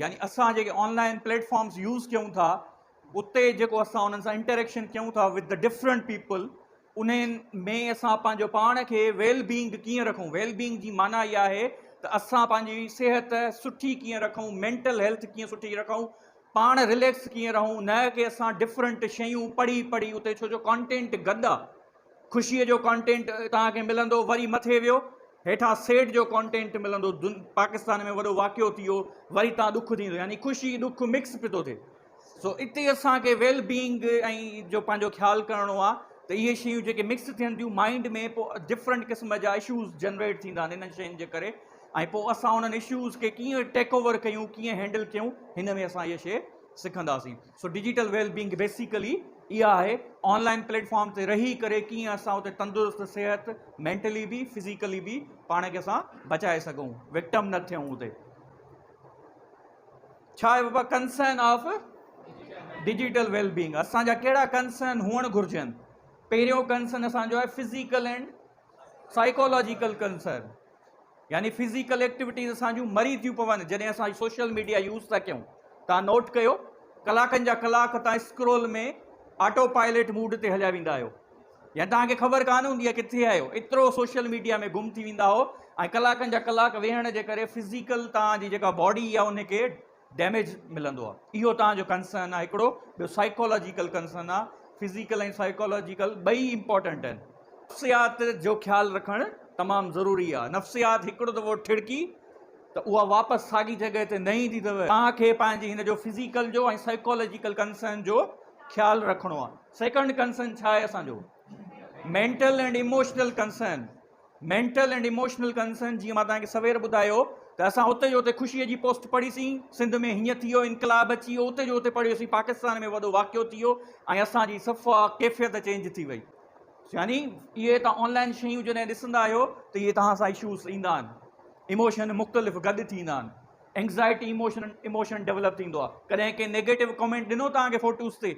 यानी असां जेके ऑनलाइन प्लेटफॉर्म्स यूज़ कयूं था उते जेको असां उन्हनि सां इंटरेक्शन कयूं था विद द डिफरेंट पीपल, उन्हनि में असां पंहिंजो पाण खे वेल बींग कीअं रखूं। वेल बींग जी माना इहा आहे त असां पंहिंजी सिहत सुठी कीअं रखूं, मेंटल हेल्थ कीअं सुठी रखूं, पाण रिलैक्स कीअं रहूं, न कि असां डिफरेंट शयूं पढ़ी पढ़ी उते, छो जो कॉन्टेंट गॾु आहे। ख़ुशीअ जो कॉन्टेंट तव्हांखे मिलंदो, वरी मथे वियो हेठां सेठ जो कॉन्टेंट मिलंदो, पाकिस्तान में वॾो वाक़ियो थी वियो, वरी तव्हां ॾुखु थींदो, यानी ख़ुशी ॾुखु मिक्स पियो थो थिए। सो इते असांखे वेल बींग ऐं जो पंहिंजो ख़्यालु करिणो आहे त इहे शयूं जेके मिक्स थियनि थियूं माइंड में, पोइ डिफरेंट क़िस्म जा इशूज़ जनरेट थींदा आहिनि इन्हनि शयुनि जे करे, ऐं पोइ असां उन्हनि इशूज़ खे कीअं टेक ओवर कयूं, कीअं हैंडल कयूं, हिन में असां इहा शइ सिखंदासीं। So digital well being basically इहा आहे, ऑनलाइन प्लेटफॉर्म ते रही करे कीअं असां उते तंदुरुस्त सिहत मेंटली बि फिज़िकली बि पाण खे असां बचाए सघूं, विक्टम न थियूं उते। छा आहे बाबा concern of digital well being? असांजा कहिड़ा कंसर्न हुअणु घुरिजनि? पहिरियों कंसर्न असांजो आहे फिज़िकल एंड साइकोलॉजिकल कंसर्न, यानी फिज़िकल एक्टिविटीज़ असांजूं मरी थियूं पवनि जॾहिं असां सोशल मीडिया यूज़ था कयूं। तव्हां नोट कयो, कलाकनि जा कलाक तव्हां स्क्रोल में ऑटो पायलट मूड ते हलिया वेंदा आहियो, या तव्हांखे ख़बर कान हूंदी आहे किथे आहियो, एतिरो सोशल मीडिया में गुम थी वेंदा हो, ऐं कलाकनि जा कलाक वेहण जे करे फिज़िकल तव्हांजी जेका बॉडी आहे उनखे डैमेज मिलंदो आहे। इहो तव्हांजो कंसर्न आहे हिकिड़ो। ॿियो साइकोलॉजिकल कंसर्न आहे, फिज़िकल ऐं साइकोलॉजिकल ॿई इंपॉर्टेंट आहिनि। नफ़्सियात जो ख़्यालु रखणु तमामु ज़रूरी आहे। नफ़्सियात हिकिड़ो दफ़ो ठिड़की त उहा वापसि साॻी जॻह ते न ईंदी अथव। तव्हांखे पंहिंजी हिन जो फिज़िकल जो ऐं साइकोलॉजिकल कंसर्न जो ख़्यालु रखिणो आहे। सेकंड कंसर्न छा आहे असांजो? Mental and emotional concern. Mental and emotional concern जीअं मां तव्हांखे सवेर ॿुधायो त असां उते जो उते ख़ुशीअ जी पोस्ट पढ़ीसीं, सिंध में हीअं थी वियो, इनकलाब अची वियो, उते जो उते पढ़ियोसीं, पाकिस्तान में वॾो वाक़ियो थी वियो, ऐं असांजी सफ़ा कैफ़ियत चेंज थी वई। यानी इहे तव्हां ऑनलाइन शयूं जॾहिं ॾिसंदा आहियो त इहे तव्हां सां इशूज़ ईंदा आहिनि, इमोशन मुख़्तलिफ़ गॾु थींदा आहिनि, एंग्ज़ाइटी इमोशन डेवलप थींदो आहे। कॾहिं कंहिं नेगेटिव कमेंट ॾिनो तव्हांखे फ़ोटूज़ ते,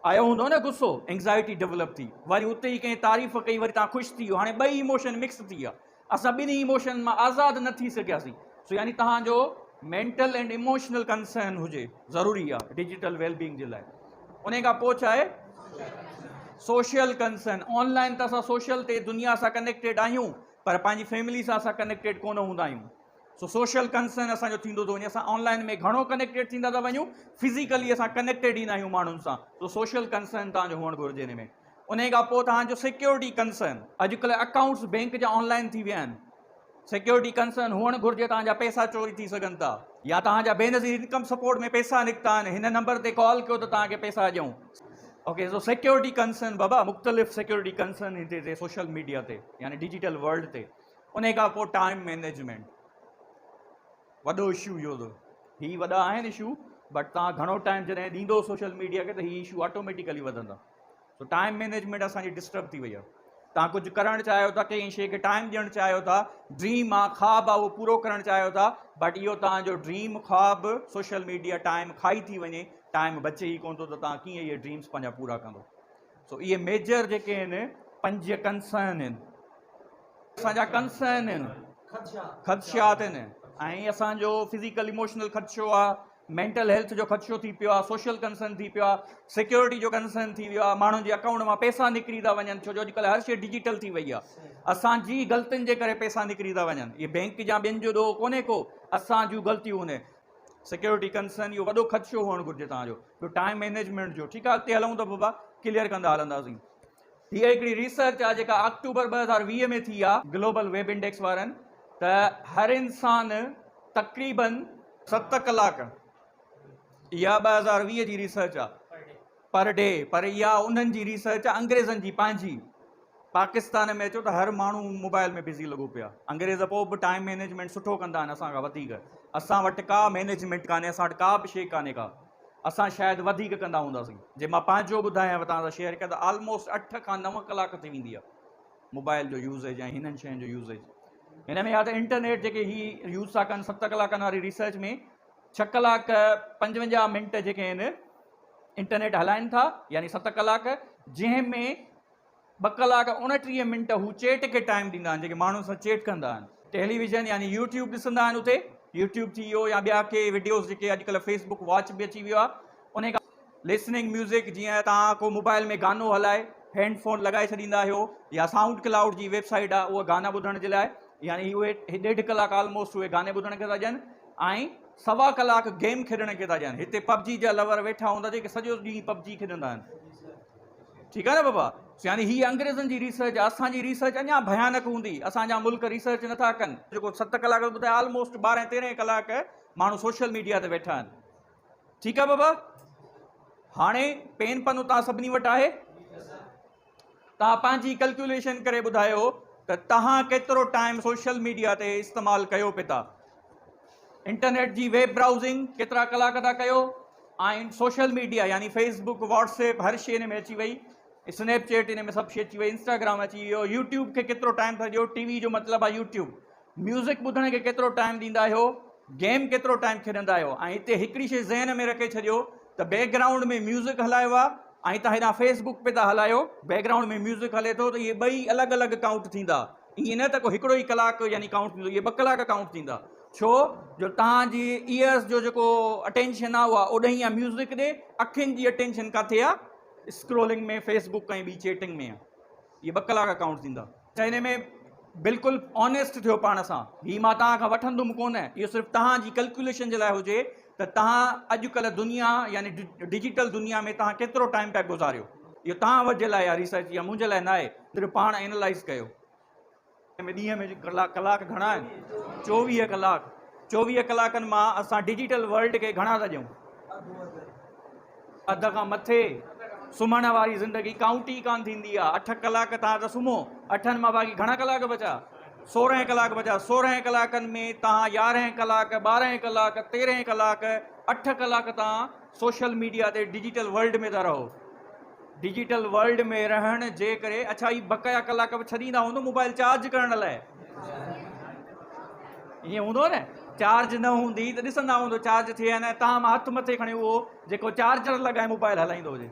आयो हूंदो न गुस्सो, एंग्ज़ाइटी डेवलप थी, वरी उते ई कंहिं तारीफ़ कई, वरी तव्हां ख़ुशि थी वियो, हाणे ॿई इमोशन मिक्स थी विया, असां ॿिन्ही इमोशन मां आज़ादु न थी सघियासीं। सो यानी तव्हांजो मेंटल एंड इमोशनल कंसर्न हुजे ज़रूरी आहे डिजिटल वेलबींग जे लाइ। उन खां पोइ छा आहे? Social concern. ऑनलाइन त असां सोशल ते दुनिया सां कनेक्टेड आहियूं, पर पंहिंजी फैमिली सां असां कनेक्टेड कोन हूंदा आहियूं। सो सोशल कंसर्न असांजो थींदो थो वञे, असां ऑनलाइन में घणो कनेक्टेड थींदा था वञूं, फिज़िकली असां कनेक्टेड ई न आहियूं माण्हुनि सां। सो सोशल कंसर्न तव्हांजो हुअणु घुरिजे हिन में। उन खां पोइ तव्हांजो सिक्योरिटी कंसर्न। अॼुकल्ह अकाउंट्स बैंक जा ऑनलाइन थी विया आहिनि, सिक्योरिटी कंसर्न हुअणु घुरिजे। तव्हांजा पैसा चोरी थी सघनि था, या तव्हांजा बेनज़ीर इनकम सपोर्ट में पैसा निकिता आहिनि, हिन नंबर ते कॉल कयो त तव्हांखे पैसा ॾियूं। ओके, सो सिक्योरिटी कंसर्न बाबा, मुख़्तलिफ़ सिक्योरिटी कंसर्न हिते सोशल मीडिया ते, यानी डिजिटल वर्ल्ड ते। उन खां पोइ टाइम मैनेजमेंट, वॾो इशू इहो थो। हीअ वॾा आहिनि इशू, बट तव्हां घणो टाइम जॾहिं ॾींदो सोशल मीडिया खे त हीअ इशू ऑटोमेटिकली वधंदा। सो टाइम मैनेजमेंट असांजी डिस्टर्ब थी वई आहे। तव्हां कुझु करणु चाहियो था, कंहिं शइ खे टाइम ॾियणु चाहियो था, ड्रीम आहे, ख़्वाबु आहे, उहो पूरो करणु चाहियो था, बट इहो तव्हांजो ड्रीम ख़्वाबु सोशल मीडिया टाइम खाई थी वञे, टाइम बचे ई कोन थो, त तव्हां कीअं इहे ड्रीम्स पंहिंजा पूरा कंदो? सो इहे मेजर जेके आहिनि 5 कंसर्न आहिनि, असांजा कंसर्न आहिनि, ख़दशात आहिनि। ऐं असांजो फिज़िकल इमोशनल ख़दशो आहे, मेंटल हेल्थ जो ख़दशो थी पियो आहे, सोशल कंसर्न थी पियो आहे, सिक्योरिटी जो कंसर्न थी वियो आहे, माण्हुनि जे अकाउंट मां पैसा निकिरी था वञनि, छो जो अॼुकल्ह हर शइ डिजिटल थी वई आहे। असांजी ग़लतियुनि जे करे पैसा निकिरी था वञनि, इहे बैंक जा ॿियनि जो ॾोह कोन्हे को, असांजूं ग़लतियूं आहिनि। सिक्योरिटी कंसर्न इहो वॾो ख़दशो हुअणु घुरिजे तव्हांजो। ॿियो टाइम मैनेजमेंट जो, ठीकु आहे, अॻिते हलूं त बाबा क्लियर कंदा हलंदासीं। हीअ हिकिड़ी रिसर्च आहे जेका अक्टूबर 2020 में थी आहे ग्लोबल वेब इंडेक्स वारनि, त हर इंसान तक़रीबन 7 कलाक, इहा 2020 जी रिसर्च आहे, पर डे, पर इहा उन्हनि जी रिसर्च आहे अंग्रेज़नि जी पंहिंजी। पाकिस्तान में अचो त हर माण्हू मोबाइल में बिज़ी लॻो पिया। अंग्रेज़ पोइ बि टाइम मैनेजमेंट सुठो कंदा आहिनि असांखां वधीक। असां वटि का मैनेजमेंट कान्हे, असां वटि का बि शइ कान्हे का, असां शायदि वधीक कंदा हूंदासीं। जे मां पंहिंजो ॿुधायां तव्हां सां शेयर कयां त ऑलमोस्ट 8 खां 9 कलाक थी वेंदी आहे मोबाइल जो यूज़ेज ऐं हिननि शयुनि जो यूज़ेज। हिन में या त इंटरनेट जेके ही यूज़ था कनि 7 कलाकनि वारी रिसर्च में 6 कलाक 55 मिंट जेके आहिनि इंटरनेट हलाइनि था, यानी 7 कलाक, जंहिंमें 2 कलाक 29 मिंट हू चेट खे टाइम ॾींदा आहिनि, जेके माण्हुनि सां चेट कंदा आहिनि। टेलीविज़न यानी यूट्यूब ॾिसंदा आहिनि उते, यूट्यूब थी वियो या ॿिया के वीडियोज़ जेके अॼुकल्ह फेसबुक वॉच बि अची वियो आहे उन खां लिसनिंग म्यूज़िक जीअं तव्हां को मोबाइल में गानो हलाए हैंडफोन लॻाए छॾींदा आहियो या साउंड क्लाउड जी वेबसाइट आहे उहा गाना ॿुधण जे लाइ यानी उहे 1.5 कलाक ऑलमोस्ट उहे गाने ॿुधण खे था ॾियनि ऐं 1.25 कलाक गेम खेॾण खे था ॾियनि। हिते पबजी जा लवर वेठा हूंदा जेके सॼो ॾींहुं पबजी खेॾंदा आहिनि। ठीकु आहे न बाबा, यानी ही अंग्रेज़नि जी रिसर्च आहे, असांजी रिसर्च अञा भयानक हूंदी। असांजा मुल्क रिसर्च नथा कनि। जेको 7 कलाक ॿुधाए ऑलमोस्ट 12-13 कलाक माण्हू सोशल मीडिया ते वेठा आहिनि। ठीकु आहे बाबा, हाणे पेन पनो तव्हां सभिनी वटि आहे? तव्हां पंहिंजी कैलकुलेशन करे ॿुधायो त तव्हां केतिरो टाइम सोशल मीडिया ते इस्तेमालु कयो पिया था। इंटरनेट जी वेब ब्राउज़िंग केतिरा कलाक था कयो ऐं सोशल मीडिया यानी फेसबुक व्हाट्सएप हर शइ हिन में अची वई, स्नैपचैट हिन में सभु शइ अची वई, इंस्टाग्राम अची वियो, यूट्यूब खे केतिरो टाइम था ॾियो, टीवी जो मतिलबु आहे यूट्यूब, म्यूज़िक ॿुधण खे केतिरो टाइम ॾींदा आहियो, गेम केतिरो टाइम खेॾंदा आहियो। ऐं हिते हिकिड़ी शइ ज़हन में रखे छॾियो त बैकग्राउंड में म्यूज़िक हलायो आहे ऐं तव्हां हेॾां फेसबुक पे था हलायो, बैकग्राउंड में म्यूज़िक हले थो, त इहे ॿई अलॻि अलॻि काउंट थींदा। ईअं न त को हिकिड़ो ई कलाक यानी काउंट थींदो, इहे 2 कलाक काउंट थींदा। छो जो तव्हांजी ईयर्स जो जेको अटेंशन आहे उहा ओॾे आहे म्यूज़िक ॾे, अखियुनि जी अटेंशन किथे आहे? स्क्रोलिंग में, फेसबुक ऐं ॿी चैटिंग में आहे। इहे 2 कलाक काउंट थींदा। त हिन में बिल्कुलु ऑनेस्ट थियो पाण सां, हीअ मां तव्हां खां वठंदुमि कोन, इहो सिर्फ़ु तव्हांजी कैलकुलेशन जे लाइ हुजे त तव्हां अॼुकल्ह दुनिया यानी डिजिटल दुनिया में तव्हां केतिरो टाइम पिया गुज़ारियो। इहो तव्हां वटि जे लाइ आहे रिसर्च, या मुंहिंजे लाइ न आहे, सिर्फ़ु पाण एनालाइज़ कयो। ॾींहं में कलाक घणा आहिनि? 24 कलाक। 24 कलाकनि मां असां डिजिटल वर्ल्ड खे घणा था ॾियूं? अध खां मथे। सुम्हण वारी ज़िंदगी काउंट ई कान थींदी आहे। 8 कलाक तव्हां त सुम्हो, 8 मां बाक़ी घणा कलाक बचा? 16 कलाक बचा। 16 कलाकनि में तव्हां 11 कलाक, 12 कलाक, 13 कलाक, 8 कलाक तव्हां सोशल मीडिया ते डिजिटल वर्ल्ड में था रहो। डिजिटल वर्ल्ड में रहण जे करे अच्छा ही बक़ाया कलाक बि छॾींदा हूंदो मोबाइल चार्ज करण लाइ, ईअं हूंदो न? चार्ज न हूंदी त ॾिसंदा हूंदो चार्ज थिए न, तव्हां मां हथु मथे खणी उहो जेको चार्जर लॻाए मोबाइल हलाईंदो हुजे।